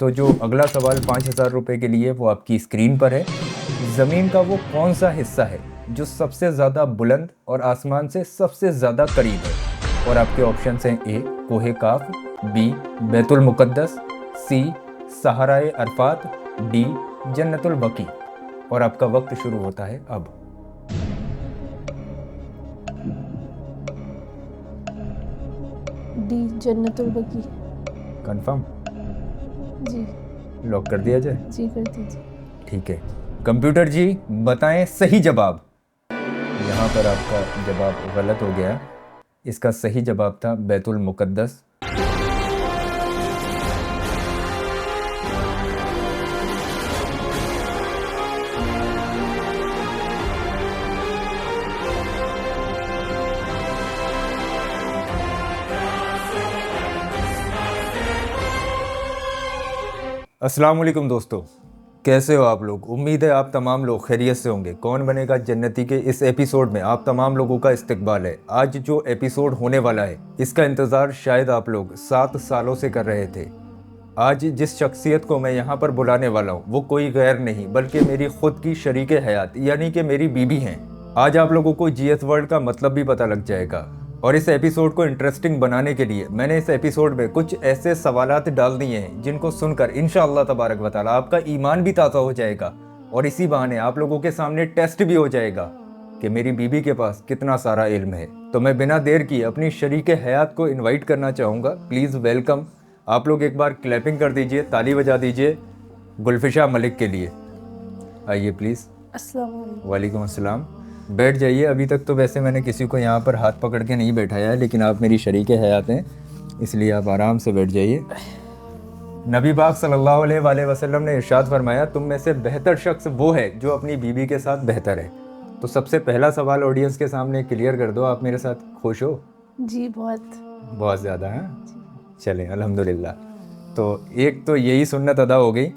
तो जो अगला सवाल 5,000 रुपये के लिए वो आपकी स्क्रीन पर है। ज़मीन का वो कौन सा हिस्सा है जो सबसे ज़्यादा बुलंद और आसमान से सबसे ज़्यादा करीब है? और आपके ऑप्शंस हैं ए कोहे काफ, बी बैतुल मुक़द्दस, सी सहाराए अरफात, डी जन्नतुल बकी। और आपका वक्त शुरू होता है अब। डी जन्नतुल बकी। कंफर्म? जी। लॉक कर दिया जाए? जी कर दीजिए। ठीक है, कंप्यूटर जी बताएं सही जवाब। यहाँ पर आपका जवाब गलत हो गया। इसका सही जवाब था बैतुल मुक़द्दस। अस्सलाम वालेकुम दोस्तों, कैसे हो आप लोग? उम्मीद है आप तमाम लोग खैरियत से होंगे। कौन बनेगा जन्नती के इस एपिसोड में आप तमाम लोगों का इस्तकबाल है। आज जो एपिसोड होने वाला है इसका इंतज़ार शायद आप लोग 7 सालों से कर रहे थे। आज जिस शख्सियत को मैं यहाँ पर बुलाने वाला हूँ वो कोई गैर नहीं बल्कि मेरी खुद की शरीके हयात यानी कि मेरी बीबी हैं। आज आप लोगों को जीएस वर्ल्ड का मतलब भी पता लग जाएगा। और इस एपिसोड को इंटरेस्टिंग बनाने के लिए मैंने इस एपिसोड में कुछ ऐसे सवालात डाल दिए हैं जिनको सुनकर इंशाअल्लाह तबारक व तआला आपका ईमान भी ताज़ा हो जाएगा और इसी बहाने आप लोगों के सामने टेस्ट भी हो जाएगा कि मेरी बीबी के पास कितना सारा इल्म है। तो मैं बिना देर की अपनी शरीके हयात को इन्वाइट करना चाहूँगा। Please welcome. आप लोग एक बार क्लैपिंग कर दीजिए, ताली बजा दीजिए गुलफिशा मलिक के लिए। आइए प्लीज़। अस्सलाम वालेकुम। वालेकुम अस्सलाम। बैठ जाइए। अभी तक तो वैसे मैंने किसी को यहाँ पर हाथ पकड़ के नहीं बैठाया है, लेकिन आप मेरी शरीके हयात हैं इसलिए आप आराम से बैठ जाइए। नबी पाक सल्लल्लाहु अलैहि वसल्लम ने इरशाद फरमाया, तुम में से बेहतर शख्स वो है जो अपनी बीवी के साथ बेहतर है। तो सबसे पहला सवाल ऑडियंस के सामने क्लियर कर दो, आप मेरे साथ खुश हो? जी बहुत ज़्यादा है। चलें अल्हम्दुलिल्लाह। तो एक तो यही सुन्नत अदा हो गई।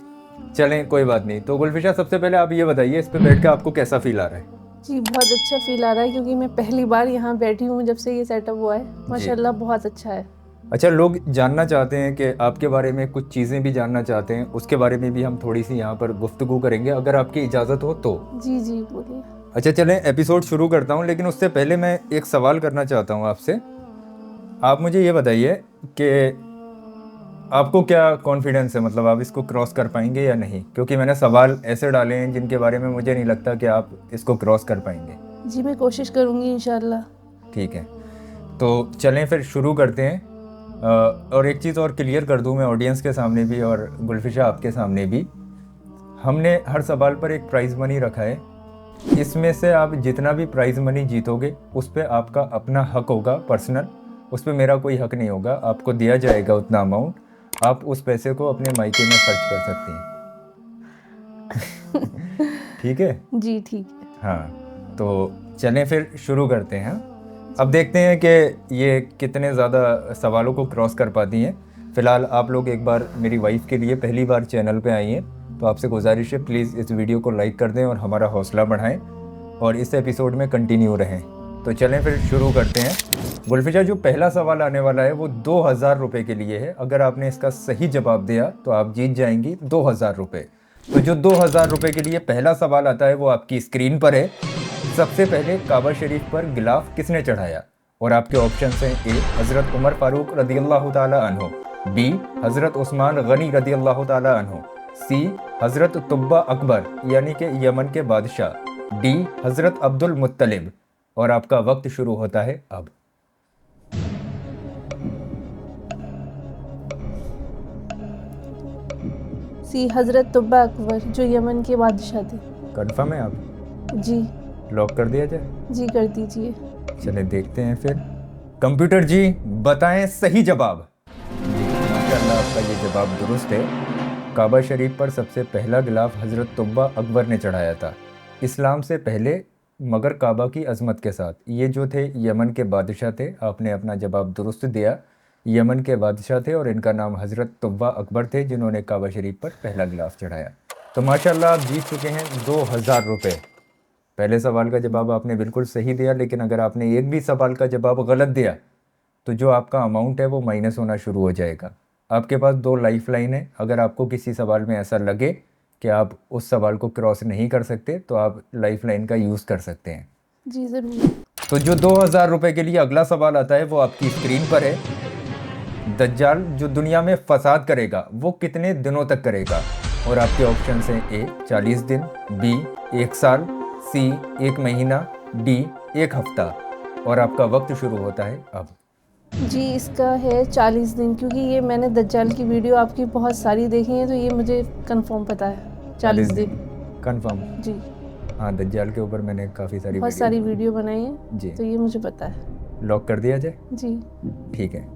चलें कोई बात नहीं। तो गुलफिशा सबसे पहले आप ये बताइए, इस पे बैठ के आपको कैसा फील आ रहा है? जी बहुत अच्छा फील आ रहा है क्योंकि मैं पहली बार यहाँ बैठी हूँ जब से ये सेटअप हुआ है। माशाल्लाह बहुत अच्छा है। अच्छा, लोग जानना चाहते हैं कि आपके बारे में कुछ चीज़ें भी जानना चाहते हैं, उसके बारे में भी हम थोड़ी सी यहाँ पर गुफ्तगू करेंगे अगर आपकी इजाज़त हो तो। जी जी बोलिए। अच्छा चलें एपिसोड शुरू करता हूँ, लेकिन उससे पहले मैं एक सवाल करना चाहता हूँ आपसे। आप मुझे ये बताइए कि आपको क्या कॉन्फिडेंस है, मतलब आप इसको क्रॉस कर पाएंगे या नहीं? क्योंकि मैंने सवाल ऐसे डाले हैं जिनके बारे में मुझे नहीं लगता कि आप इसको क्रॉस कर पाएंगे। जी मैं कोशिश करूँगी इंशाल्लाह। ठीक है, तो चलें फिर शुरू करते हैं। और एक चीज़ और क्लियर कर दूं मैं ऑडियंस के सामने भी और गुलफिशा आपके सामने भी, हमने हर सवाल पर एक प्राइज़ मनी रखा है। इसमें से आप जितना भी प्राइज़ मनी जीतोगे उस पर आपका अपना हक होगा पर्सनल, उस पर मेरा कोई हक नहीं होगा। आपको दिया जाएगा उतना अमाउंट, आप उस पैसे को अपने मायके में खर्च कर सकती हैं। ठीक है? जी ठीक है। हाँ, तो चलें फिर शुरू करते हैं। अब देखते हैं कि ये कितने ज़्यादा सवालों को क्रॉस कर पाती हैं। फ़िलहाल आप लोग एक बार मेरी वाइफ के लिए पहली बार चैनल पे आई हैं, तो आपसे गुजारिश है प्लीज़ इस वीडियो को लाइक कर दें और हमारा हौसला बढ़ाएं और इस एपिसोड में कंटिन्यू रहें। तो चलें फिर शुरू करते हैं। गुलफिशा, जो पहला सवाल आने वाला है वो 2,000 रुपये के लिए है। अगर आपने इसका सही जवाब दिया तो आप जीत जाएंगी 2,000 रुपये। तो जो 2,000 रुपये के लिए पहला सवाल आता है वो आपकी स्क्रीन पर है। सबसे पहले काबा शरीफ पर गिलाफ किसने चढ़ाया? और आपके ऑप्शन हैं ए हज़रत उमर फारूक रदियल्लाहु ताला अन्हु, बी हज़रत उस्मान गनी रदियल्लाहु ताला अन्हु, सी हज़रत तुब्बा अकबर यानी कि यमन के बादशाह, डी हज़रत अब्दुल मुत्तलिब। और आपका वक्त शुरू होता है अब। सी हज़रत तुब्बा अकबर जो यमन के बादशाह थे। कंफर्म है आप? जी। लॉक कर दिया जाए? जी कर दीजिए। चले देखते हैं फिर। कंप्यूटर जी बताएं सही जवाब। माशाअल्लाह आपका ये जवाब दुरुस्त है। काबा शरीफ पर सबसे पहला गिलाफ हज़रत तुब्बा अकबर ने चढ़ाया था इस्लाम से पहले, मगर काबा की अज़मत के साथ। ये जो थे यमन के बादशाह थे। आपने अपना जवाब दुरुस्त दिया, यमन के बादशाह थे और इनका नाम हज़रत तुब्बा अकबर थे जिन्होंने काबा शरीफ पर पहला गिलाफ चढ़ाया। तो माशाअल्लाह आप जीत चुके हैं 2,000 रुपये। पहले सवाल का जवाब आपने बिल्कुल सही दिया, लेकिन अगर आपने एक भी सवाल का जवाब गलत दिया तो जो आपका अमाउंट है वो माइनस होना शुरू हो जाएगा। आपके पास 2 लाइफ लाइन है। अगर आपको किसी सवाल में ऐसा लगे कि आप उस सवाल को क्रॉस नहीं कर सकते तो आप लाइफ लाइन का यूज़ कर सकते हैं। जी ज़रूर। तो जो 2000 रुपये के लिए अगला सवाल आता है वो आपकी स्क्रीन पर है। दज्जाल जो दुनिया में फसाद करेगा वो कितने दिनों तक करेगा? और आपके ऑप्शन हैं ए 40 दिन, बी 1 साल, सी 1 महीना, डी 1 हफ्ता। और आपका वक्त शुरू होता है अब। जी इसका है 40 दिन, क्योंकि ये मैंने दज्जाल की वीडियो आपकी बहुत सारी देखी है, तो ये मुझे कंफर्म पता है 40 दिन। कंफर्म? जी हाँ, दज्जाल के ऊपर मैंने काफ़ी सारी बहुत सारी वीडियो बनाई है जी, तो ये मुझे पता है। लॉक कर दिया जाए? जी ठीक है।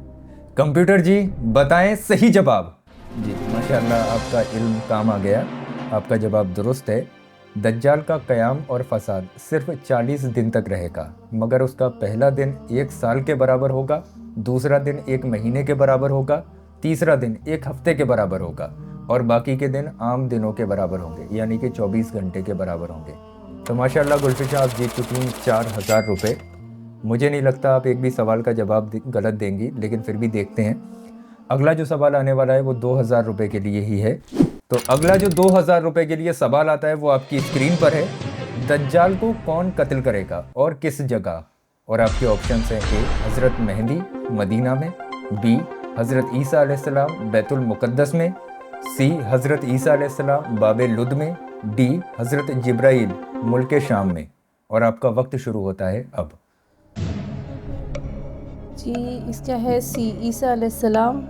कंप्यूटर जी बताएं सही जवाब। जी माशाल्लाह, आपका इल्म काम आ गया। आपका जवाब दुरुस्त है। दज्जाल का क़याम और फसाद सिर्फ 40 दिन तक रहेगा, मगर उसका पहला दिन 1 साल के बराबर होगा, दूसरा दिन 1 महीने के बराबर होगा, तीसरा दिन 1 हफ्ते के बराबर होगा और बाकी के दिन आम दिनों के बराबर होंगे, यानी कि 24 घंटे के बराबर होंगे। तो माशाल्लाह गुलफिशा, आप जीत चुकी हैं 4000 रुपये। मुझे नहीं लगता आप एक भी सवाल का जवाब गलत देंगी, लेकिन फिर भी देखते हैं। अगला जो सवाल आने वाला है वो 2000 रुपये के लिए ही है। तो अगला जो 2000 रुपये के लिए सवाल आता है वो आपकी स्क्रीन पर है। दज्जाल को कौन कत्ल करेगा और किस जगह? और आपके ऑप्शन हैं ए हज़रत मेहंदी मदीना में, बी हज़रत ईसा अलैहिस्सलाम बैतुल मुक़द्दस में, सी हज़रत ईसा अलैहिस्सलाम बाबे लुद में, डी हज़रत जिब्राइल मुल्क शाम में। और आपका वक्त शुरू होता है अब। जी इसका है सी ईसा अलैहिस्सलाम,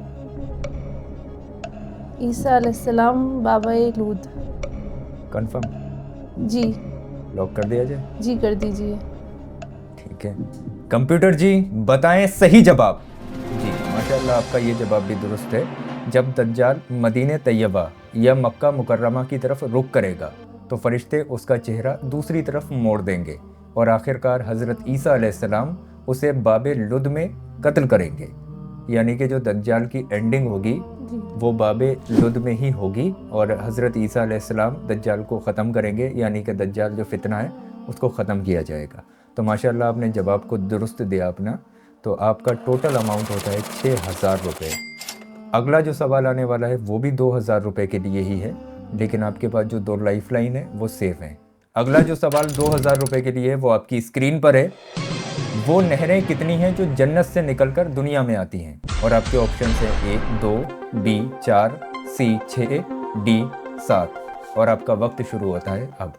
ईसा अलैहिस्सलाम बाबा लूद। कंफर्म? जी लॉक कर दिया जाए? जी कर दीजिए। ठीक है। कंप्यूटर जी बताएं सही जवाब। जी माशाल्लाह, आपका ये जवाब भी दुरुस्त है। जब दज्जाल मदीने तैयबा या मक्का मुकर्रमा की तरफ रुख करेगा तो फरिश्ते उसका चेहरा दूसरी तरफ मोड़ देंगे और आखिरकार हज़रत ईसा अलैहिस्सलाम उसे बाबे लुद में कत्ल करेंगे। यानी कि जो दज्जाल की एंडिंग होगी वो बाबे लुद में ही होगी और हज़रत ईसा अलैहिस्सलाम दज्जाल को ख़त्म करेंगे, यानी कि दज्जाल जो फितना है उसको ख़त्म किया जाएगा। तो माशाल्लाह आपने जवाब को दुरुस्त दिया अपना। तो आपका टोटल अमाउंट होता है 6000 रुपये। अगला जो सवाल आने वाला है वो भी 2000 रुपये के लिए ही है, लेकिन आपके पास जो 2 लाइफ लाइन है वो सेफ हैं। अगला जो सवाल 2000 रुपये के लिए है वो आपकी स्क्रीन पर है। वो नहरें कितनी हैं जो जन्नत से निकलकर दुनिया में आती हैं? और आपके ऑप्शन है ए 2, बी 4, सी 6, डी 7। और आपका वक्त शुरू होता है अब।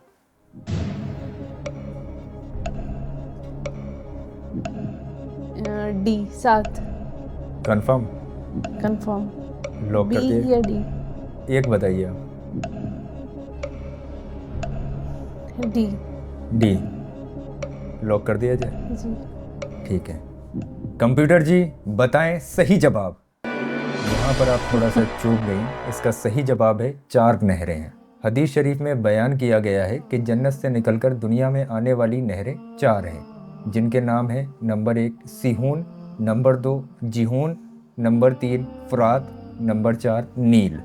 D 7। Confirm? Confirm. Lock B कर दिए? या डी? एक बताइए आप। डी। डी लॉक कर दिया जाए? जी ठीक है। कंप्यूटर जी बताएं सही जवाब। यहाँ पर आप थोड़ा सा चूक गई। इसका सही जवाब है 4 नहरें हैं। हदीस शरीफ में बयान किया गया है कि जन्नत से निकलकर दुनिया में आने वाली नहरें 4 हैं, जिनके नाम हैं नंबर 1 सीहून, नंबर 2 जिहून, नंबर 3 फुरात, नंबर 4 नील।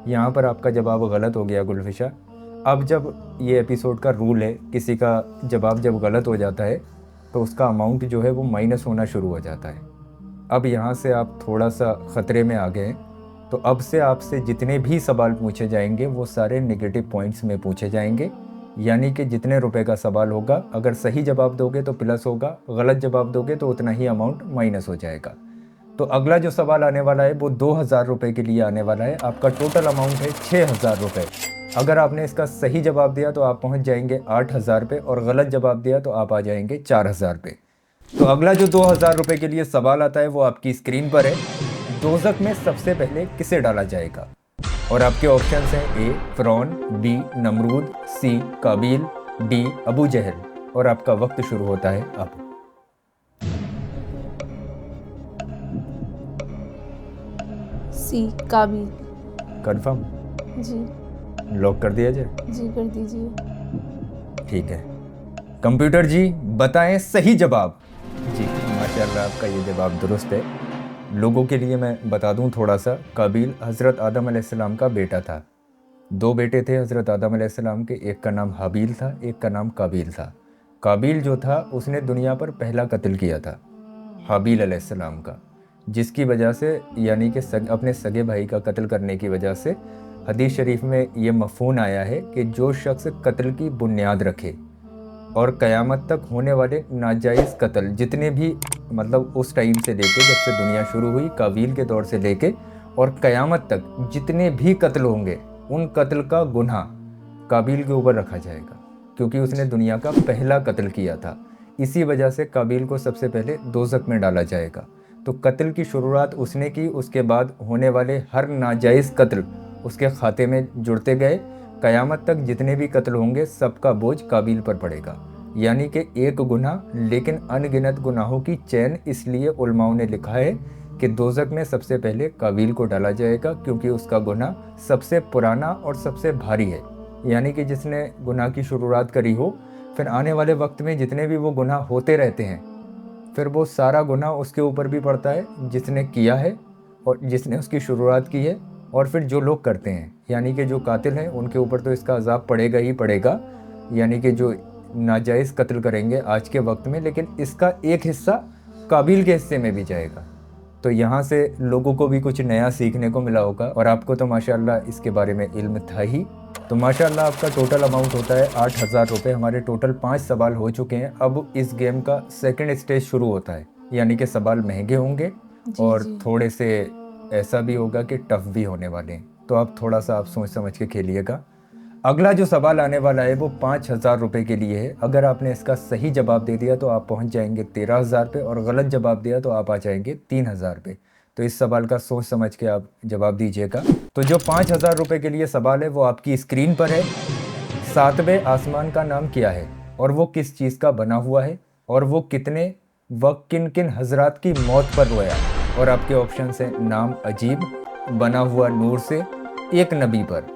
यहाँ पर आपका जवाब गलत हो गया गुलफिशा। अब जब ये एपिसोड का रूल है, किसी का जवाब जब गलत हो जाता है तो उसका अमाउंट जो है वो माइनस होना शुरू हो जाता है। अब यहाँ से आप थोड़ा सा ख़तरे में आ गए। तो अब से आपसे जितने भी सवाल पूछे जाएंगे वो सारे नेगेटिव पॉइंट्स में पूछे जाएंगे, यानी कि जितने रुपए का सवाल होगा अगर सही जवाब दोगे तो प्लस होगा, गलत जवाब दोगे तो उतना ही अमाउंट माइनस हो जाएगा। तो अगला जो सवाल आने वाला है वो 2000 रुपये के लिए आने वाला है। आपका टोटल अमाउंट है 6000 रुपये। अगर आपने इसका सही जवाब दिया तो आप पहुंच जाएंगे 8000 पे और गलत जवाब दिया तो आप आ जाएंगे 4000 पे। तो अगला जो 2000 रुपये के लिए सवाल आता है वो आपकी स्क्रीन पर है। दोज़ख में सबसे पहले किसे डाला जाएगा? और आपके ऑप्शंस हैं ए फ़िरौन, बी नमरूद, सी काबील, डी अबू जहल। और आपका वक्त शुरू होता है अब। सी काबिल। कंफर्म? जी लॉक कर दिया जाए? जी कर दीजिए। ठीक है। कंप्यूटर जी बताएं सही जवाब। जी माशाल्लाह, आपका ये जवाब दुरुस्त है। लोगों के लिए मैं बता दूं थोड़ा सा। काबील हज़रत आदम अलैहिस्सलाम का बेटा था। 2 बेटे थे हज़रत आदम अलैहिस्सलाम के, एक का नाम हाबील था, एक का नाम काबील था। काबील जो था उसने दुनिया पर पहला कत्ल किया था हाबील अलैहिस्सलाम का, जिसकी वजह से यानी कि अपने सगे भाई का कत्ल करने की वजह से हदीस शरीफ में ये मफ़हूम आया है कि जो शख्स कत्ल की बुनियाद रखे और क़यामत तक होने वाले नाजायज़ कत्ल जितने भी मतलब उस टाइम से लेके जब से दुनिया शुरू हुई काबील के दौर से लेके और क़यामत तक जितने भी कत्ल होंगे उन कत्ल का गुनाह काबील के ऊपर रखा जाएगा, क्योंकि उसने दुनिया का पहला कत्ल किया था। इसी वजह से काबील को सबसे पहले दोज़ख में डाला जाएगा। तो कत्ल की शुरुआत उसने की, उसके बाद होने वाले हर नाजायज़ कत्ल उसके खाते में जुड़ते गए। क़यामत तक जितने भी कत्ल होंगे सबका बोझ काबील पर पड़ेगा। यानी कि एक गुनाह लेकिन अनगिनत गुनाहों की चैन। इसलिए उलमाओं ने लिखा है कि दोज़ख में सबसे पहले काबील को डाला जाएगा, क्योंकि उसका गुनाह सबसे पुराना और सबसे भारी है। यानी कि जिसने गुनाह की शुरुआत करी हो, फिर आने वाले वक्त में जितने भी वो गुनाह होते रहते हैं, फिर वो सारा गुनाह उसके ऊपर भी पड़ता है जिसने किया है और जिसने उसकी शुरुआत की है, और फिर जो लोग करते हैं यानी कि जो कातिल हैं उनके ऊपर तो इसका अजाब पड़ेगा ही पड़ेगा। यानी कि जो नाजायज़ कत्ल करेंगे आज के वक्त में, लेकिन इसका एक हिस्सा काबिल के हिस्से में भी जाएगा। तो यहाँ से लोगों को भी कुछ नया सीखने को मिला होगा, और आपको तो माशाल्लाह इसके बारे में इल्म था ही। तो माशाल्लाह आपका टोटल अमाउंट होता है 8,000 रुपये। हमारे टोटल 5 सवाल हो चुके हैं। अब इस गेम का सेकंड स्टेज शुरू होता है, यानी कि सवाल महंगे होंगे और थोड़े से ऐसा भी होगा कि टफ भी होने वाले हैं। तो आप थोड़ा सा आप सोच समझ के खेलिएगा। अगला जो सवाल आने वाला है वो 5,000 रुपये के लिए है। अगर आपने इसका सही जवाब दे दिया तो आप पहुंच जाएंगे 13,000 पे, और गलत जवाब दिया तो आप आ जाएंगे 3,000 पे। तो इस सवाल का सोच समझ के आप जवाब दीजिएगा। तो जो 5,000 रुपये के लिए सवाल है वो आपकी स्क्रीन पर है। 7वें आसमान का नाम क्या है और वो किस चीज़ का बना हुआ है, और वो कितने व किन किन हजरात की मौत पर रोया। और आपके ऑप्शन हैं नाम अजीब, बना हुआ नूर से, एक नबी पर।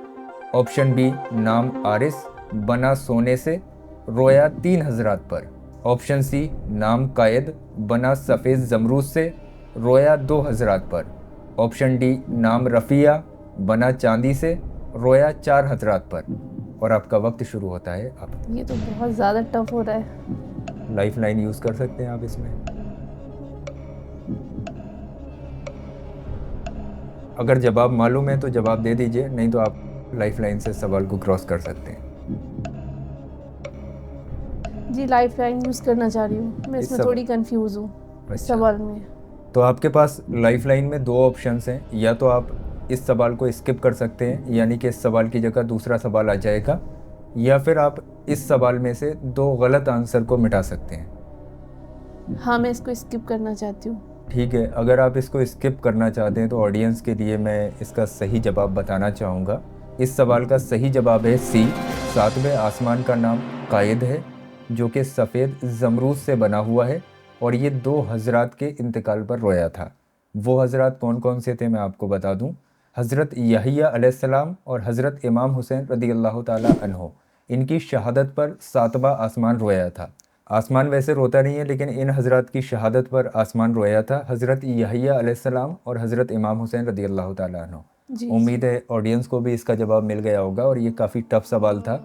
ऑप्शन बी नाम आरिस, बना सोने से, रोया 3 हजरात पर। ऑप्शन सी नाम कायद, बना सफ़ेद जमरूद से, रोया 2 हजरात पर। ऑप्शन डी नाम रफ़िया, बना चांदी से, रोया 4 हजरात पर। और आपका वक्त शुरू होता है अब। ये तो बहुत ज़्यादा टफ हो रहा है। लाइफ लाइन यूज़ कर सकते हैं आप इसमें। अगर जवाब मालूम है तो जवाब दे दीजिए, नहीं तो आप लाइफ लाइन से सवाल को क्रॉस कर सकते हैं। जी लाइफ लाइन यूज़ करना चाह रही हूँ मैं, इसमें थोड़ी कंफ्यूज हूँ इस सवाल में। तो आपके पास लाइफ लाइन में 2 ऑप्शंस हैं। या तो आप इस सवाल को स्किप कर सकते हैं, यानी कि इस सवाल की जगह दूसरा सवाल आ जाएगा, या फिर आप इस सवाल में से 2 गलत आंसर को मिटा सकते हैं। हाँ, मैं इसको स्किप करना चाहती हूँ। ठीक है, अगर आप इसको स्किप करना चाहते हैं तो ऑडियंस के लिए मैं इसका सही जवाब बताना चाहूँगा। इस सवाल का सही जवाब है सी, 7वें आसमान का नाम कायद है, जो कि सफ़ेद जमरूद से बना हुआ है, और ये 2 हजरात के इंतकाल पर रोया था। वो हजरात कौन कौन से थे मैं आपको बता दूं। हज़रत यहिया अलैहिस्सलाम और हज़रत इमाम हुसैन रदियल्लाहु ताला अन्हो, इनकी शहादत पर 7वां आसमान रोया था। आसमान वैसे रोता नहीं है, लेकिन इन हजरात की शहादत पर आसमान रोया था, हज़रत यहिया अलैहिस्सलाम और हज़रत इमाम हुसैन रदियल्लाहु ताला अन्हो। उम्मीद है ऑडियंस को भी इसका जवाब मिल गया होगा, और ये काफ़ी टफ सवाल था।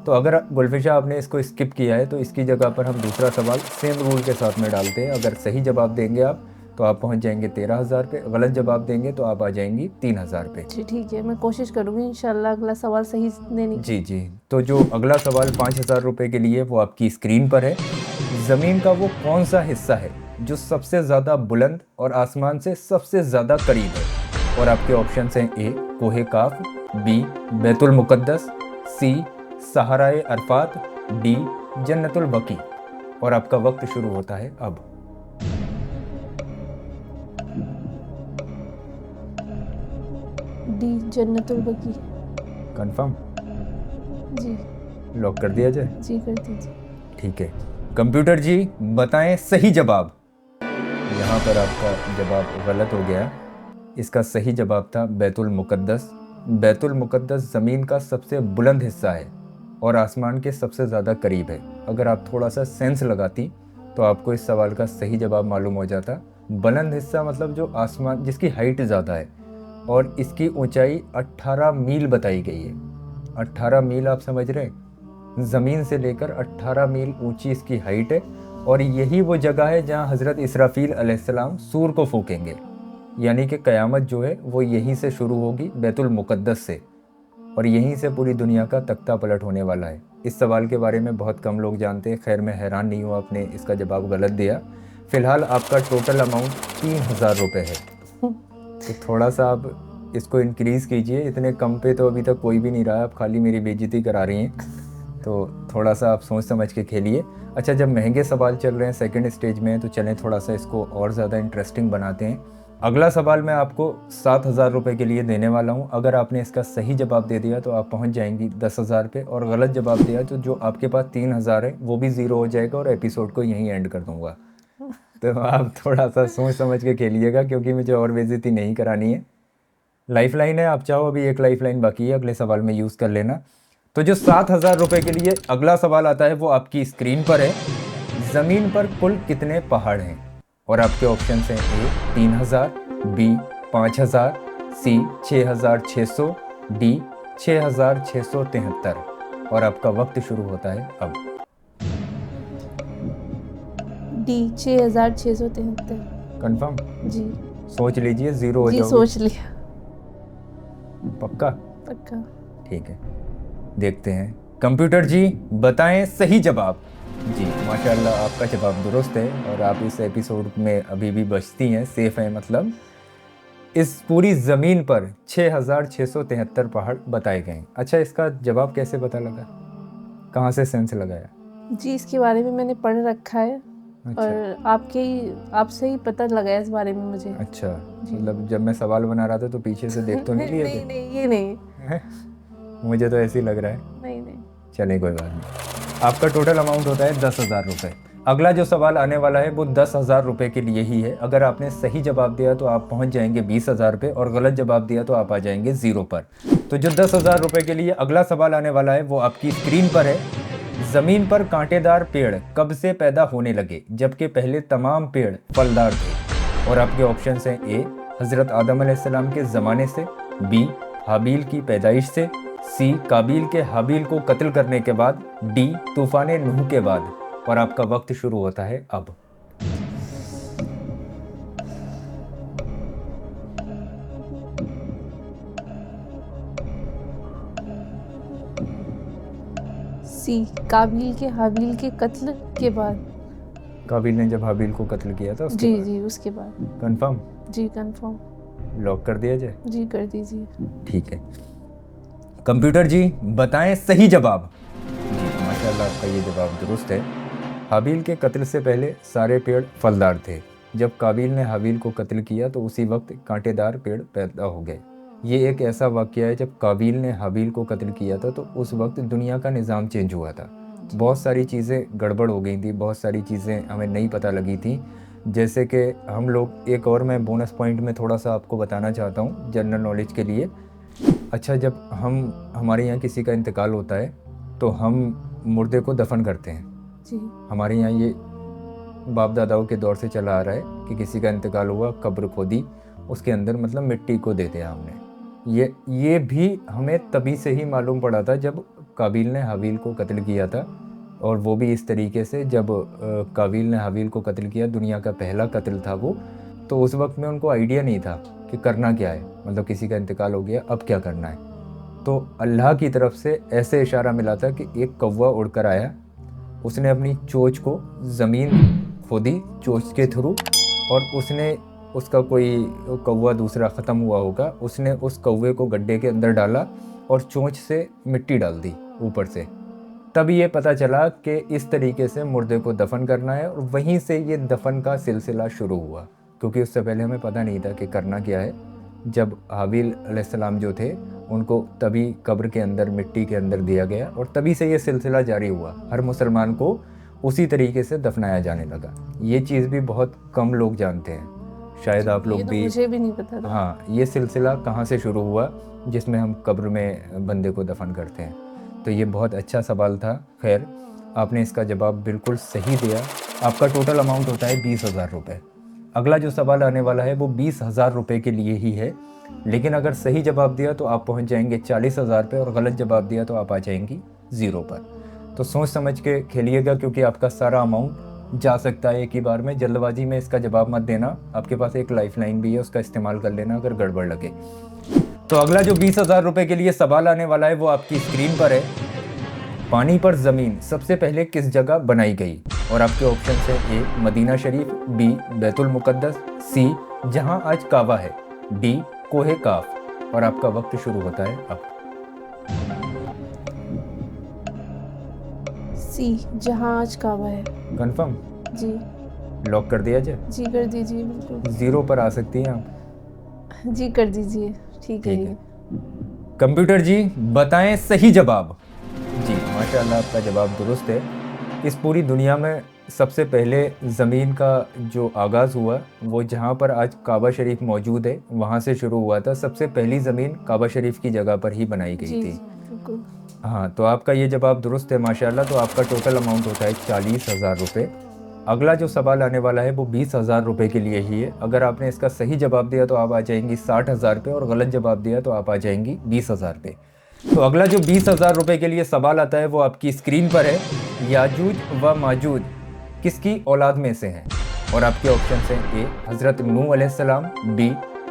तो अगर गुलफिशा आपने इसको स्किप किया है तो इसकी जगह पर हम दूसरा सवाल सेम रूल के साथ में डालते हैं। अगर सही जवाब देंगे आप तो आप पहुंच जाएंगे 13,000 पे, गलत जवाब देंगे तो आप आ जाएंगी 3,000 पे। जी ठीक है, मैं कोशिश करूँगी इंशाल्लाह अगला सवाल सही देने की। जी जी, तो जो अगला सवाल 5,000 रुपये के लिए वो आपकी स्क्रीन पर है। ज़मीन का वो कौन सा हिस्सा है जो सबसे ज़्यादा बुलंद और आसमान से सबसे ज़्यादा करीब है। और आपके ऑप्शन हैं ए कोहे काफ, बी बैतुल मुक़द्दस, सी सहाराए अरफात, डी जन्नतुल बकी। और आपका वक्त शुरू होता है अब। डी जन्नतुल बकी। कंफर्म? जी लॉक कर दिया जाए? जी कर दीजिए। ठीक है, कंप्यूटर जी बताएं सही जवाब। यहाँ पर आपका जवाब गलत हो गया। इसका सही जवाब था बैतुल मुक़द्दस। बैतुल मुक़द्दस ज़मीन का सबसे बुलंद हिस्सा है और आसमान के सबसे ज़्यादा करीब है। अगर आप थोड़ा सा सेंस लगाती तो आपको इस सवाल का सही जवाब मालूम हो जाता। बुलंद हिस्सा मतलब जो आसमान जिसकी हाइट ज़्यादा है, और इसकी ऊंचाई 18 मील बताई गई है। 18 मील आप समझ रहे हैं, ज़मीन से लेकर 18 मील ऊंची इसकी हाइट है। और यही वो जगह है जहां हज़रत इसराफील अलैहिस्सलाम सूर को फूकेंगे। यानी कि क़यामत जो है वो यहीं से शुरू होगी, बैतुल मुक़द्दस से, और यहीं से पूरी दुनिया का तख्ता पलट होने वाला है। इस सवाल के बारे में बहुत कम लोग जानते हैं। खैर, मैं हैरान नहीं हूँ आपने इसका जवाब गलत दिया। फ़िलहाल आपका टोटल अमाउंट 3000 रुपये है। तो थोड़ा सा आप इसको इंक्रीज़ कीजिए, इतने कम पे तो अभी तक कोई भी नहीं रहा, आप खाली मेरी बेइज्जती करा रही हैं। तो थोड़ा सा आप सोच समझ के खेलिए। अच्छा, जब महंगे सवाल चल रहे हैं, सेकंड स्टेज में, तो चलें थोड़ा सा इसको और ज़्यादा इंटरेस्टिंग बनाते हैं। अगला सवाल मैं आपको 7000 रुपये के लिए देने वाला हूं। अगर आपने इसका सही जवाब दे दिया तो आप पहुंच जाएंगी 10,000 पे, और गलत जवाब दिया तो जो आपके पास 3000 है वो भी ज़ीरो हो जाएगा और एपिसोड को यहीं एंड कर दूंगा। तो आप थोड़ा सा सोच समझ के खेलिएगा, क्योंकि मुझे और बेइज्जती नहीं करानी है। लाइफ लाइन है, आप चाहो अभी एक लाइफ लाइन बाकी है, अगले सवाल में यूज़ कर लेना। तो जो 7000 रुपये के लिए अगला सवाल आता है वो आपकी स्क्रीन पर है। ज़मीन पर कुल कितने पहाड़ हैं? और आपके ऑप्शन हैं ए 3000, बी 5000, सी 6600, डी 6673। और आपका वक्त शुरू होता है अब। डी 6673। कंफर्म? जी सोच लीजिए, ज़ीरो हो जी, जाओगे। सोच लिया। पक्का? पक्का। ठीक है, देखते हैं। कंप्यूटर जी बताएं सही जवाब। जी माशाल्लाह, आपका जवाब दुरुस्त है और आप इस एपिसोड में अभी भी बचती हैं, सेफ हैं। मतलब इस पूरी ज़मीन पर 6673 पहाड़ बताए गए। अच्छा, इसका जवाब कैसे पता लगा, कहाँ से सेंस लगाया? जी, इसके बारे में मैंने पढ़ रखा है। अच्छा। और आपसे ही पता लगा इस बारे में मुझे। अच्छा, मतलब जब मैं सवाल बना रहा था तो पीछे से देख तो नहीं लिया? नहीं नहीं, ये नहीं। मुझे तो ऐसे ही लग रहा है। नहीं नहीं। चलिए कोई बात नहीं। आपका टोटल अमाउंट होता है 10,000 रुपये। अगला जो सवाल आने वाला है वो 10,000 रुपये के लिए ही है। अगर आपने सही जवाब दिया तो आप पहुंच जाएंगे 20,000 पे, और गलत जवाब दिया तो आप आ जाएंगे 0 पर। तो जो 10,000 रुपये के लिए अगला सवाल आने वाला है वो आपकी स्क्रीन पर है। ज़मीन पर कांटेदार पेड़ कब से पैदा होने लगे, जबकि पहले तमाम पेड़ फलदार थे? और आपके ऑप्शन हैं ए हज़रत आदम अलैहिस्सलाम के ज़माने से, बी हाबील की पैदाइश से, सी काबील के हाबील को कत्ल करने के बाद, डी तूफान नूह के बाद। और आपका वक्त शुरू होता है अब। सी काबिल के हाबिल के कत्ल के बाद। काबील ने जब हाबील को कत्ल किया था उसके जी बाद? जी, उसके बाद। कंफर्म? जी कंफर्म। लॉक कर दिया जाए? जी कर दीजिए। ठीक है, कंप्यूटर जी बताएं सही जवाब। जी माशाल्लाह, आपका ये जवाब दुरुस्त है। हाबील के कत्ल से पहले सारे पेड़ फलदार थे। जब काबील ने हाबील को कत्ल किया तो उसी वक्त कांटेदार पेड़ पैदा हो गए। ये एक ऐसा वाक़या है, जब काबील ने हाबील को कत्ल किया था तो उस वक्त दुनिया का निज़ाम चेंज हुआ था। बहुत सारी चीज़ें गड़बड़ हो गई थी, बहुत सारी चीज़ें हमें नहीं पता लगी थी। जैसे कि हम लोग, एक और मैं बोनस पॉइंट में थोड़ा सा आपको बताना चाहता हूँ जनरल नॉलेज के लिए। अच्छा, जब हमारे यहाँ किसी का इंतकाल होता है तो हम मुर्दे को दफन करते हैं। जी। हमारे यहाँ ये बाप दादाओं के दौर से चला आ रहा है कि किसी का इंतकाल हुआ, कब्र खोदी, उसके अंदर मतलब मिट्टी को देते हैं हमने। ये भी हमें तभी से ही मालूम पड़ा था जब काबील ने हाबील को कत्ल किया था, और वो भी इस तरीके से। जब काबील ने हाबील को कत्ल किया, दुनिया का पहला कत्ल था वो, तो उस वक्त में उनको आइडिया नहीं था कि करना क्या है, मतलब किसी का इंतकाल हो गया अब क्या करना है। तो अल्लाह की तरफ से ऐसे इशारा मिला था कि एक कौवा उड़कर आया, उसने अपनी चोंच को ज़मीन खोदी चोंच के थ्रू, और उसने उसका कोई कौवा दूसरा ख़त्म हुआ होगा, उसने उस कौवे को गड्ढे के अंदर डाला और चोंच से मिट्टी डाल दी ऊपर से। तब ये पता चला कि इस तरीके से मुर्दे को दफन करना है, और वहीं से ये दफन का सिलसिला शुरू हुआ, क्योंकि उससे पहले हमें पता नहीं था कि करना क्या है। जब हाबील अलैहिस्सलाम जो थे उनको तभी कब्र के अंदर, मिट्टी के अंदर दिया गया, और तभी से ये सिलसिला जारी हुआ। हर मुसलमान को उसी तरीके से दफनाया जाने लगा। ये चीज़ भी बहुत कम लोग जानते हैं, शायद आप लोग भी। मुझे भी नहीं पता था। हाँ, ये सिलसिला कहाँ से शुरू हुआ जिसमें हम कब्र में बंदे को दफन करते हैं। तो ये बहुत अच्छा सवाल था। खैर, आपने इसका जवाब बिल्कुल सही दिया। आपका टोटल अमाउंट होता है 20,000 रुपये। अगला जो सवाल आने वाला है वो 20,000 रुपये के लिए ही है, लेकिन अगर सही जवाब दिया तो आप पहुंच जाएंगे 40,000 पे, और गलत जवाब दिया तो आप आ जाएंगी 0 पर। तो सोच समझ के खेलिएगा, क्योंकि आपका सारा अमाउंट जा सकता है एक ही बार में। जल्दबाजी में इसका जवाब मत देना, आपके पास एक लाइफलाइन भी है, उसका इस्तेमाल कर लेना अगर गड़बड़ लगे। तो अगला जो 20,000 रुपए के लिए सवाल आने वाला है वो आपकी स्क्रीन पर है। पानी पर ज़मीन सबसे पहले किस जगह बनाई गई? और आपके ऑप्शन है ए मदीना शरीफ, बी बैतुल मुकद्दस, सी जहां आज काबा है, डी कोहे काफ। और आपका वक्त शुरू होता है अब। सी जहाँ आज काबा है। कंफर्म? जी लॉक कर दिया जाए? जी कर दीजिए बिल्कुल। 0 पर आ सकती हैं आप। जी कर दीजिए। ठीक है ठीक है। कंप्यूटर जी बताएं सही जवाब। जी माशाल्लाह आपका जवाब दुरुस्त है। इस पूरी दुनिया में सबसे पहले ज़मीन का जो आगाज़ हुआ वो जहाँ पर आज काबा शरीफ मौजूद है वहाँ से शुरू हुआ था। सबसे पहली ज़मीन काबा शरीफ की जगह पर ही बनाई गई जी थी। बिल्कुल। हाँ, तो आपका ये जवाब दुरुस्त है माशाल्लाह। तो आपका टोटल अमाउंट होता है 40,000 रुपये। अगला जो सवाल आने वाला है वो 20,000 रुपये के लिए ही है। अगर आपने इसका सही जवाब दिया तो आप आ जाएंगी 60,000 पे, और गलत जवाब दिया तो आप आ जाएंगी 20,000 पे। तो अगला जो 20,000 रुपये के लिए सवाल आता है वो आपकी स्क्रीन पर है। याजूज व माजूज किसकी औलाद में से हैं? और आपके ऑप्शन हैं ए हज़रत नूह अलैहिस्सलाम, बी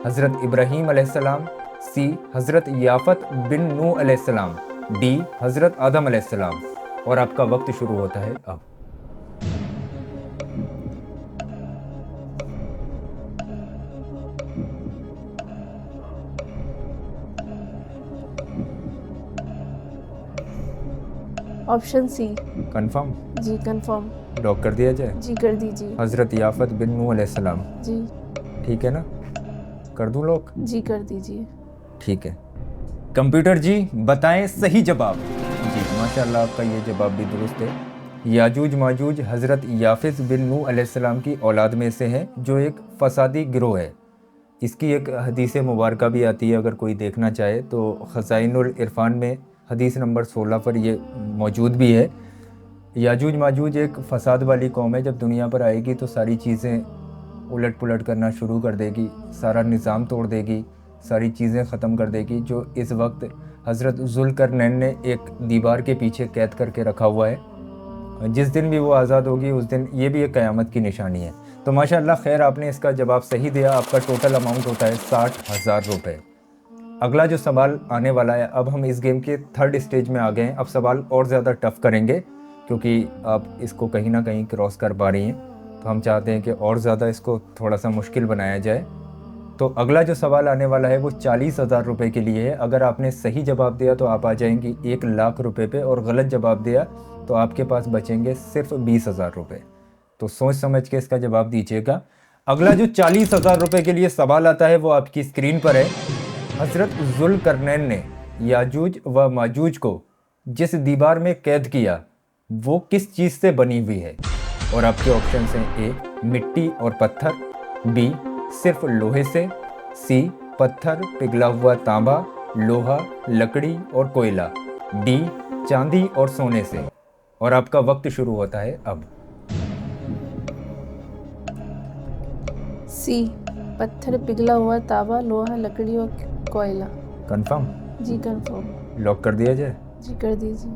हज़रत इब्राहीम अलैहिस्सलाम, सी हज़रत याफत बिन नूह अलैहिस्सलाम, डी हज़रत आदम अलैहिस्सलाम। और आपका वक्त शुरू होता है अब। Option C. कंफर्म? जी कंफर्म। लॉक कर दिया जाए? जी कर दीजिए। हज़रत याफत बिन नूह अलैहिस्सलाम। जी ठीक है ना? कर दूं लॉक? जी कर दीजिए। ठीक है। कंप्यूटर जी बताएं सही जवाब। जी माशाल्लाह आपका ये जवाब भी दुरुस्त है। याजूज माजूज हज़रत याफिस बिन नूह अलैहिस्सलाम की औलाद में से हैं, जो एक फसादी गिरोह है। इसकी एक हदीस मुबारक भी आती है, अगर कोई देखना चाहे तो ख़ज़ाइनुल इरफ़ान में हदीस नंबर 16 पर ये मौजूद भी है। याजूज माजूज एक फ़साद वाली कौम है, जब दुनिया पर आएगी तो सारी चीज़ें उलट पुलट करना शुरू कर देगी, सारा निज़ाम तोड़ देगी, सारी चीज़ें ख़त्म कर देगी। जो इस वक्त हज़रत ज़ुल्करनैन ने एक दीवार के पीछे कैद करके रखा हुआ है, जिस दिन भी वो आज़ाद होगी उस दिन ये भी एक क़यामत की निशानी है। तो माशाल्लाह खैर आपने इसका जवाब सही दिया। आपका टोटल अमाउंट होता है 60,000 रुपये। अगला जो सवाल आने वाला है, अब हम इस गेम के थर्ड स्टेज में आ गए हैं। अब सवाल और ज़्यादा टफ करेंगे क्योंकि आप इसको कहीं ना कहीं क्रॉस कर पा रही हैं, तो हम चाहते हैं कि और ज़्यादा इसको थोड़ा सा मुश्किल बनाया जाए। तो अगला जो सवाल आने वाला है वो 40,000 रुपये के लिए है। अगर आपने सही जवाब दिया तो आप आ जाएंगी 1,00,000 रुपये पे, और गलत जवाब दिया तो आपके पास बचेंगे सिर्फ 20,000 रुपये। तो सोच समझ के इसका जवाब दीजिएगा। अगला जो 40,000 रुपये के लिए सवाल आता है वो आपकी स्क्रीन पर है। हज़रत ज़ुल्करनैन ने याजूज व माजूज को जिस दीवार में कैद किया वो किस चीज़ से बनी हुई है? और आपके ऑप्शन हैं ए मिट्टी और पत्थर, बी सिर्फ लोहे से, सी पत्थर पिघला हुआ तांबा, लोहा लकड़ी और कोयला, डी चांदी और सोने से। और आपका वक्त शुरू होता है अब। सी पत्थर पिघला हुआ तांबा लोहा लकड़ी और कोयला। कंफर्म? जी कंफर्म। लॉक कर दिया जाए? जी कर दीजिए।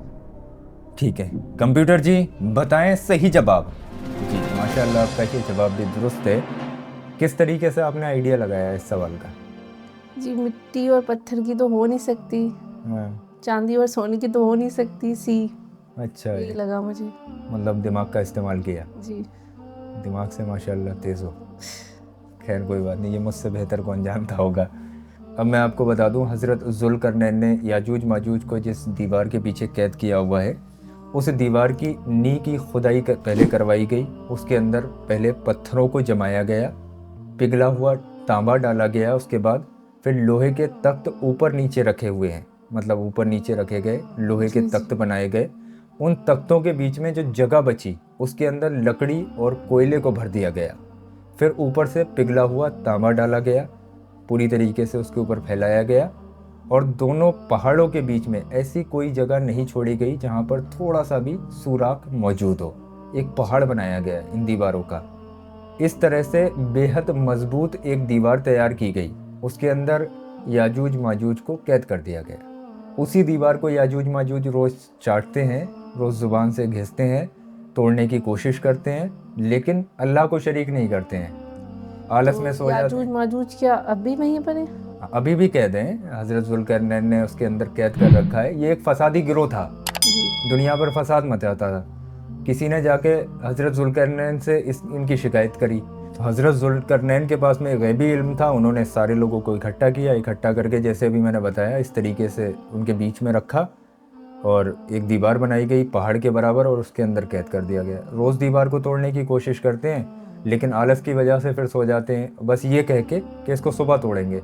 ठीक है। कंप्यूटर जी बताएं सही जवाब। जी माशाल्लाह आपका ये जवाब भी दुरुस्त है। किस तरीके से आपने आइडिया लगाया है इस सवाल का? जी मिट्टी और पत्थर की तो हो नहीं सकती, हाँ, चांदी और सोने की तो हो नहीं सकती, सी अच्छा यही है, लगा मुझे। मतलब दिमाग का इस्तेमाल किया। जी दिमाग से माशाल्लाह तेज़ हो। खैर कोई बात नहीं, ये मुझसे बेहतर कौन जानता होगा। अब मैं आपको बता दूं, हज़रत ज़ुल्करनैन ने याजूज माजूज को जिस दीवार के पीछे कैद किया हुआ है, उस दीवार की नींव की खुदाई पहले करवाई गई। उसके अंदर पहले पत्थरों को जमाया गया, पिघला हुआ तांबा डाला गया, उसके बाद फिर लोहे के तख्त ऊपर नीचे रखे हुए हैं, मतलब ऊपर नीचे रखे गए लोहे के तख्त बनाए गए। उन तख्तों के बीच में जो जगह बची उसके अंदर लकड़ी और कोयले को भर दिया गया। फिर ऊपर से पिघला हुआ तांबा डाला गया, पूरी तरीके से उसके ऊपर फैलाया गया, और दोनों पहाड़ों के बीच में ऐसी कोई जगह नहीं छोड़ी गई जहाँ पर थोड़ा सा भी सुराख मौजूद हो। एक पहाड़ बनाया गया इन दीवारों का। इस तरह से बेहद मजबूत एक दीवार तैयार की गई। उसके अंदर याजूज माजूज को कैद कर दिया गया। उसी दीवार को याजूज माजूज रोज़ चाटते हैं, रोज़ ज़ुबान से घिसते हैं, तोड़ने की कोशिश करते हैं, लेकिन अल्लाह को शरीक नहीं करते हैं। आलस में सो जाते याजूज माजूज क्या अब भी वहीं पर है? हैं। अभी भी कैद हैं, हजरत जुल्करनैन ने उसके अंदर कैद कर रखा है। ये एक फसादी गिरोह था, जी दुनिया पर फसाद मचाता था। किसी ने जाके हजरत जुल्करनैन से इनकी शिकायत करी, तो हजरत जुल्करनैन के पास में गैबी इल्म था। उन्होंने सारे लोगों को इकट्ठा किया, इकट्ठा करके जैसे भी मैंने बताया इस तरीके से उनके बीच में रखा और एक दीवार बनाई गई पहाड़ के बराबर और उसके अंदर कैद कर दिया गया। रोज़ दीवार को तोड़ने की कोशिश करते हैं, लेकिन आलस की वजह से फिर सो जाते हैं, बस ये कह के कि इसको सुबह तोड़ेंगे।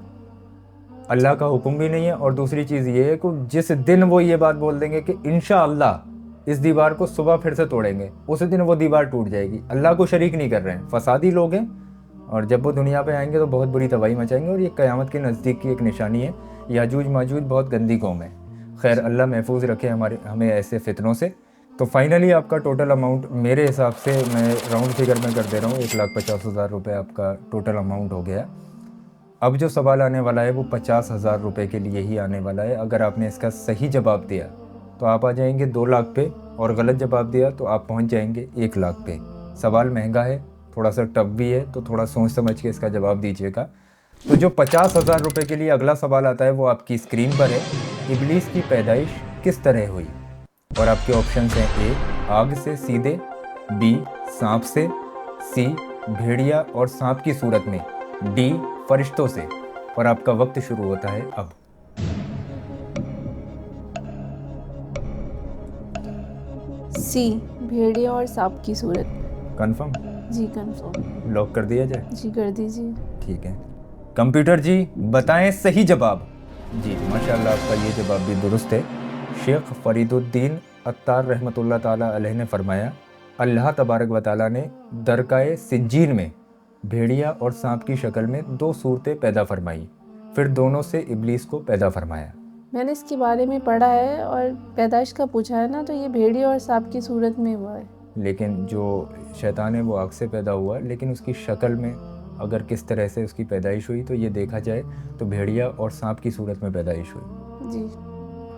अल्लाह का हुक्म भी नहीं है। और दूसरी चीज़ ये है कि जिस दिन वो ये बात बोल देंगे कि इंशाअल्लाह इस दीवार को सुबह फिर से तोड़ेंगे, उसी दिन वो दीवार टूट जाएगी। अल्लाह को शरीक नहीं कर रहे हैं, फसादी लोग हैं। और जब वो दुनिया पे आएंगे तो बहुत बुरी तबाही मचाएंगे और ये क़यामत के नज़दीक की एक निशानी है। याजूज माजूज बहुत गंदी कौम है। खैर, अल्लाह महफूज रखे हमें ऐसे फितनों से। तो फाइनली आपका टोटल अमाउंट मेरे हिसाब से, मैं राउंड फिगर में कर दे रहा हूँ, 1,50,000 रुपये आपका टोटल अमाउंट हो गया। अब जो सवाल आने वाला है वो 50,000 रुपये के लिए ही आने वाला है। अगर आपने इसका सही जवाब दिया तो आप आ जाएंगे 2 लाख पे, और गलत जवाब दिया तो आप पहुंच जाएंगे 1 लाख पे। सवाल महंगा है, थोड़ा सा टफ भी है, तो थोड़ा सोच समझ के इसका जवाब दीजिएगा। तो जो 50,000 रुपये के लिए अगला सवाल आता है वो आपकी स्क्रीन पर है। इब्लीस की पैदाइश किस तरह हुई? और आपके ऑप्शन हैं: ए आग से सीधे, बी सांप से, सी भेड़िया और सांप की सूरत में, डी फरिश्तों से। और आपका वक्त शुरू होता है अब। सी भेड़िया और सांप की सूरत। कंफर्म? जी कंफर्म। लॉक कर दिया जाए? जी कर दीजिए। ठीक है, कंप्यूटर जी बताएं सही जवाब। जी माशाल्लाह, आपका ये जवाब भी दुरुस्त है। शेख फरीदुद्दीन अत्तार रहमतुल्लाह ताला अलैह ने फरमाया, अल्लाह तबारक व ताला ने दरकाए सिज्जीन में भेड़िया और सांप की शक्ल में 2 सूरतें पैदा फरमाई, फिर दोनों से इब्लीस को पैदा फरमाया। मैंने इसके बारे में पढ़ा है और पैदाइश का पूछा है ना, तो ये भेड़िया और सांप की सूरत में हुआ है। लेकिन जो शैतान है वो आग से पैदा हुआ, लेकिन उसकी शक्ल में अगर किस तरह से उसकी पैदाइश हुई तो ये देखा जाए तो भेड़िया और सांप की सूरत में पैदाइश हुई। जी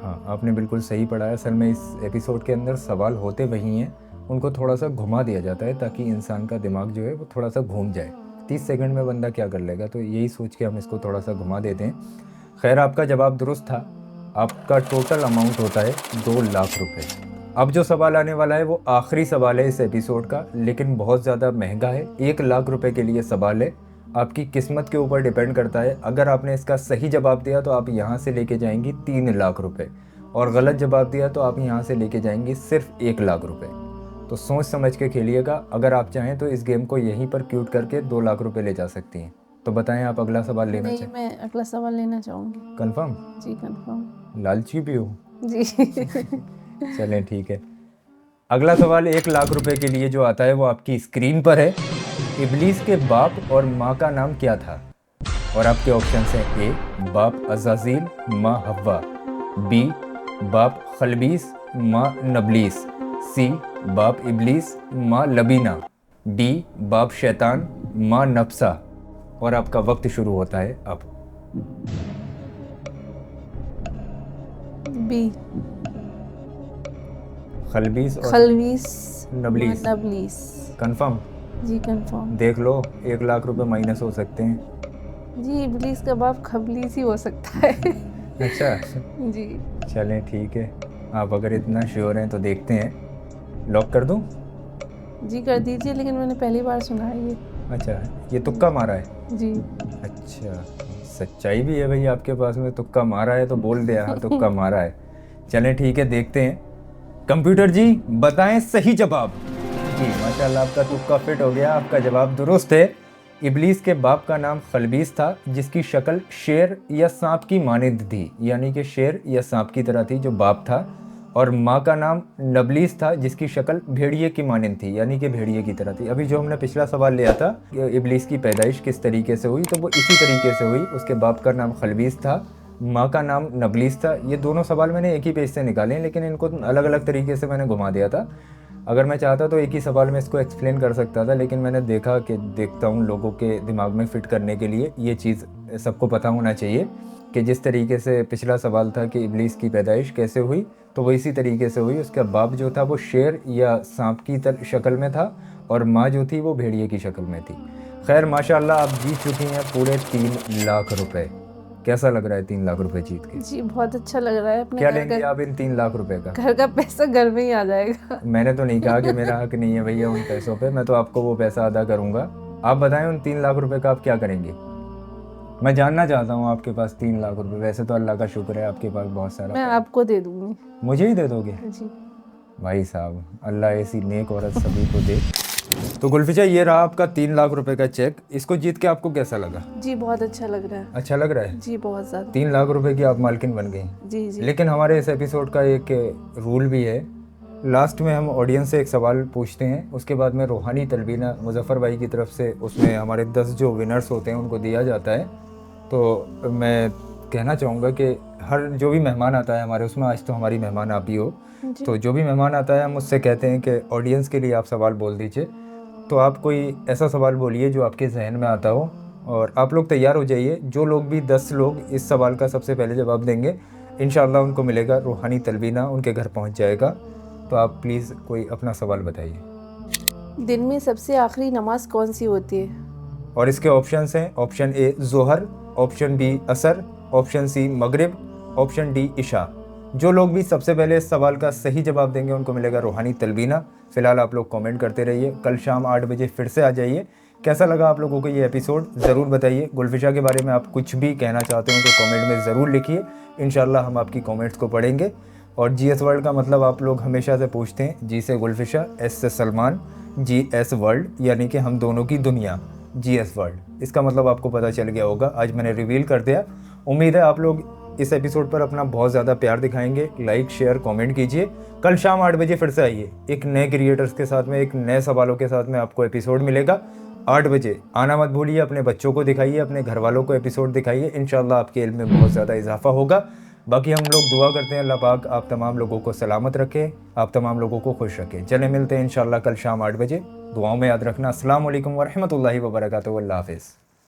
हाँ, आपने बिल्कुल सही पढ़ा है। असल में इस एपिसोड के अंदर सवाल होते वही हैं, उनको थोड़ा सा घुमा दिया जाता है ताकि इंसान का दिमाग जो है वो थोड़ा सा घूम जाए। 30 सेकंड में बंदा क्या कर लेगा, तो यही सोच के हम इसको थोड़ा सा घुमा देते हैं। खैर, आपका जवाब दुरुस्त था। आपका टोटल अमाउंट होता है 2 लाख रुपए। अब जो सवाल आने वाला है वो आखिरी सवाल है इस एपिसोड का, लेकिन बहुत ज़्यादा महंगा है। 1 लाख रुपए के लिए सवाल है, आपकी किस्मत के ऊपर डिपेंड करता है। अगर आपने इसका सही जवाब दिया तो आप यहाँ से लेके जाएंगी 3 लाख रुपए, और गलत जवाब दिया तो आप यहाँ से लेके जाएंगी सिर्फ 1 लाख रुपए। तो सोच समझ के खेलिएगा। अगर आप चाहें तो इस गेम को यहीं पर क्यूट करके 2 लाख रुपए ले जा सकती हैं। तो बताएं, आप अगला सवाल लेना नहीं, चाहें? मैं अगला सवाल लेना चाहूँगी। कंफर्म? जी कंफर्म। लालची भी हो? जी चलें ठीक है। अगला सवाल 1 लाख रुपए के लिए जो आता है वो आपकी स्क्रीन पर है। इब्लीस के बाप और माँ का नाम क्या था? और आपके ऑप्शन हैं: ए बाप अज़ाज़ील माँ हव्वा, बी बाप खलबीस माँ नबलीस, सी बाप इब्लीस माँ लबीना, डी बाप शैतान माँ नफ्सा। और आपका वक्त शुरू होता है अब। बी खलबीस और खलवीस नबलीस। नबलीस। कंफर्म? जी कंफर्म। देख लो, 1 लाख रुपए माइनस हो सकते हैं। जी इब्लीस का बाप खबलीस ही हो सकता है। अच्छा, जी चलें ठीक है। आप अगर इतना श्योर हैं तो देखते हैं। लॉक कर दूं? जी कर दीजिए, लेकिन मैंने पहली बार सुना है ये। अच्छा, ये तुक्का मारा है? जी अच्छा, सच्चाई भी है भाई आपके पास में। तुक्का मारा है तो बोल दिया, हाँ तुक्का मारा है। चलें ठीक है, देखते हैं। कंप्यूटर जी बताएं सही जवाब। जी माशाल्लाह, आपका तुक्का फिट हो गया। आपका जवाब दुरुस्त है। इब्लीस के बाप का नाम खलबीस था, जिसकी शक्ल शेर या सांप की मानिंद थी, यानी कि शेर या सांप की तरह थी जो बाप था। और माँ का नाम नबलीस था, जिसकी शक्ल भेड़िए की मानिंद थी, यानी कि भेड़िए की तरह थी। अभी जो हमने पिछला सवाल लिया था कि इब्लीस की पैदाइश किस तरीके से हुई, तो वो इसी तरीके से हुई। उसके बाप का नाम खलबीस था, माँ का नाम नबलीस था। ये दोनों सवाल मैंने एक ही पेज से निकाले हैं, लेकिन इनको अलग अलग तरीके से मैंने घुमा दिया था। अगर मैं चाहता तो एक ही सवाल में इसको एक्सप्लेन कर सकता था, लेकिन मैंने देखता हूँ लोगों के दिमाग में फ़िट करने के लिए ये चीज़ सबको पता होना चाहिए कि जिस तरीके से पिछला सवाल था कि इब्लीस की पैदाइश कैसे हुई, तो वो इसी तरीके से हुई। उसका बाप जो था वो शेर या सांप की शक्ल में था और माँ जो थी वो भेड़िए की शक्ल में थी। खैर माशाल्लाह आप जीत चुकी हैं पूरे 3 लाख रुपए। कैसा लग रहा है 3 लाख रुपए जीत के? जी बहुत अच्छा लग रहा है। अपने क्या घर लेंगे आप इन 3 लाख रुपए का? घर का पैसा घर में ही आ जाएगा। मैंने तो नहीं कहा कि मेरा हक नहीं है भैया उन पैसों पे, मैं तो आपको वो पैसा अदा करूंगा। आप बताएं उन 3 लाख रुपए का आप क्या करेंगे? मैं जानना चाहता हूँ आपके पास 3 लाख रुपए। वैसे तो अल्लाह का शुक्र है आपके पास बहुत सारा। मैं आपको दे दूंगी। मुझे ही दे दोगे? जी भाई साहब अल्लाह ऐसी नेक औरत सभी को दे। तो गुलफिशा ये रहा आपका 3 लाख रुपए का चेक। इसको जीत के आपको कैसा लगा? जी बहुत अच्छा लग रहा है। अच्छा लग रहा है? जी बहुत ज़्यादा। 3 लाख रुपए की आप मालकिन बन गई। जी जी। लेकिन हमारे इस एपिसोड का एक रूल भी है। लास्ट में हम ऑडियंस से एक सवाल पूछते हैं, उसके बाद में रूहानी तलबीना मुजफ्फर भाई की तरफ से उसमें हमारे 10 जो विनर्स होते हैं उनको दिया जाता है। तो मैं कहना चाहूँगा कि हर जो भी मेहमान आता है हमारे उसमें, आज तो हमारी मेहमान आप ही हो, तो जो भी मेहमान आता है हम उससे कहते हैं कि ऑडियंस के लिए आप सवाल बोल दीजिए। तो आप कोई ऐसा सवाल बोलिए जो आपके जहन में आता हो और आप लोग तैयार हो जाइए। जो लोग भी 10 लोग इस सवाल का सबसे पहले जवाब देंगे इंशाअल्लाह उनको मिलेगा रूहानी तलबीना, उनके घर पहुंच जाएगा। तो आप प्लीज़ कोई अपना सवाल बताइए। दिन में सबसे आखिरी नमाज कौन सी होती है? और इसके ऑप्शंस हैं, option A Johar, option B असर, ऑप्शन सी मगरिब, ऑप्शन डी इशा। जो लोग भी सबसे पहले इस सवाल का सही जवाब देंगे उनको मिलेगा रूहानी तलबीना। फ़िलहाल आप लोग कमेंट करते रहिए। कल शाम 8 बजे फिर से आ जाइए। कैसा लगा आप लोगों को ये एपिसोड ज़रूर बताइए। गुलफिशा के बारे में आप कुछ भी कहना चाहते हो तो कमेंट में ज़रूर लिखिए। इंशाल्लाह हम आपकी कमेंट्स को पढ़ेंगे। और GS वर्ल्ड का मतलब आप लोग हमेशा से पूछते हैं। जी से गुलफिशा, S से सलमान, GS वर्ल्ड यानी कि हम दोनों की दुनिया, GS वर्ल्ड। इसका मतलब आपको पता चल गया होगा, आज मैंने रिवील कर दिया। उम्मीद है आप लोग इस एपिसोड पर अपना बहुत ज़्यादा प्यार दिखाएंगे। लाइक शेयर कमेंट कीजिए। कल शाम 8 बजे फिर से आइए एक नए क्रिएटर्स के साथ में, एक नए सवालों के साथ में आपको एपिसोड मिलेगा 8 बजे। आना मत भूलिए। अपने बच्चों को दिखाइए, अपने घर वालों को एपिसोड दिखाइए। इंशाल्लाह आपके इल्म में बहुत ज़्यादा इजाफा होगा। बाकी हम लोग दुआ करते हैं अल्लाह पाक आप तमाम लोगों को सलामत रखे, आप तमाम लोगों को खुश रखे। चले मिलते हैं इंशाल्लाह कल शाम 8 बजे। दुआओं में याद रखना। अस्सलाम वालेकुम व रहमतुल्लाहि व बरकातुहू। अल्लाह हाफ़िज़।